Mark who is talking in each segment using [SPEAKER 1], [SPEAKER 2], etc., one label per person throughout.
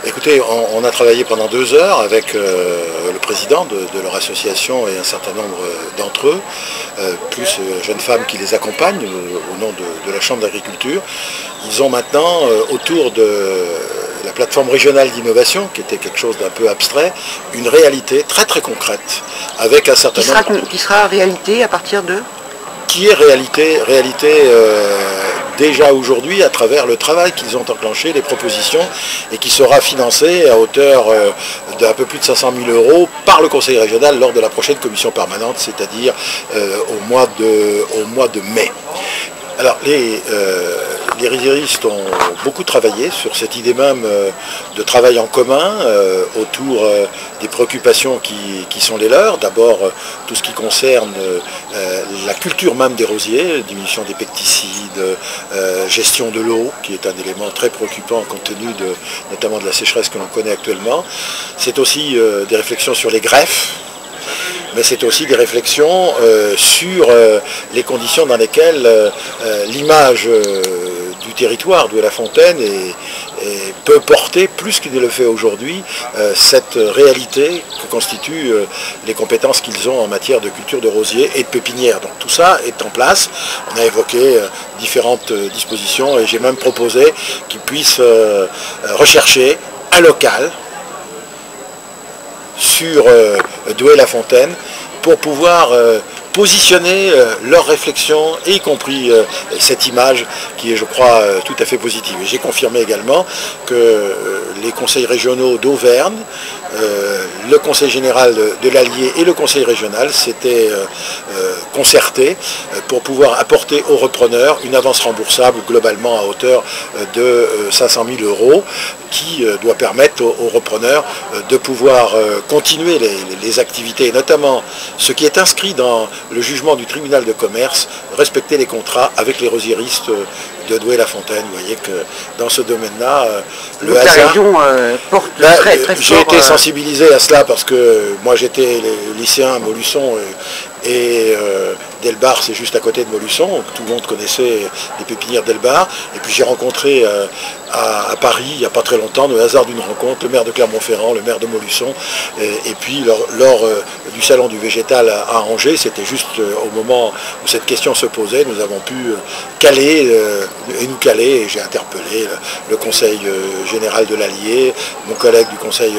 [SPEAKER 1] Écoutez, on a travaillé pendant 2 heures avec le président de leur association et un certain nombre d'entre eux, plus jeunes femmes qui les accompagnent au nom de la Chambre d'agriculture. Ils ont maintenant, autour de la plateforme régionale d'innovation, qui était quelque chose d'un peu abstrait, une réalité très très concrète, avec un certain nombre...
[SPEAKER 2] Qui sera réalité à partir de...
[SPEAKER 1] Qui est réalité déjà aujourd'hui à travers le travail qu'ils ont enclenché, les propositions, et qui sera financé à hauteur d'un peu plus de 500 000 € par le Conseil régional lors de la prochaine commission permanente, c'est-à-dire au mois de mai. Alors les riziéristes ont beaucoup travaillé sur cette idée même de travail en commun autour des préoccupations qui sont les leurs. D'abord tout ce qui concerne la culture même des rosiers, diminution des pesticides, gestion de l'eau, qui est un élément très préoccupant compte tenu notamment de la sécheresse que l'on connaît actuellement. C'est aussi des réflexions sur les greffes, mais c'est aussi des réflexions sur les conditions dans lesquelles l'image du territoire d'Ouët-la-Fontaine peut porter, plus qu'il ne le fait aujourd'hui, cette réalité que constituent les compétences qu'ils ont en matière de culture de rosiers et de pépinières. Donc tout ça est en place. On a évoqué différentes dispositions et j'ai même proposé qu'ils puissent rechercher un local sur Douai-la-Fontaine pour pouvoir positionner leurs réflexions, et y compris cette image qui est, je crois, tout à fait positive. Et j'ai confirmé également que les conseils régionaux d'Auvergne, le conseil général de l'Allier et le conseil régional s'étaient concertés pour pouvoir apporter aux repreneurs une avance remboursable globalement à hauteur de 500 000 € qui doit permettre aux repreneurs de pouvoir continuer les activités, et notamment ce qui est inscrit dans le jugement du tribunal de commerce, respecter les contrats avec les rosiéristes de Douai-la-Fontaine. Vous voyez que dans ce domaine-là, le hasard...
[SPEAKER 2] La région porte très fort...
[SPEAKER 1] J'ai été sensibilisé à cela parce que moi j'étais lycéen à Montluçon et Delbar, c'est juste à côté de Montluçon, tout le monde connaissait les pépinières Delbar, et puis j'ai rencontré à Paris, il n'y a pas très longtemps, au hasard d'une rencontre, le maire de Clermont-Ferrand, le maire de Montluçon, et puis lors du salon du végétal à Angers, c'était juste au moment où cette question se posait, nous avons pu caler, et j'ai interpellé le conseil général de l'Allier, mon collègue du conseil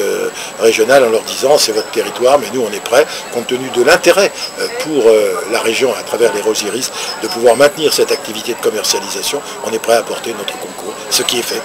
[SPEAKER 1] régional, en leur disant c'est votre territoire, mais nous on est prêts, compte tenu de l'intérêt pour la région à travers les rosiéristes, de pouvoir maintenir cette activité de commercialisation, on est prêt à apporter notre concours, ce qui est fait.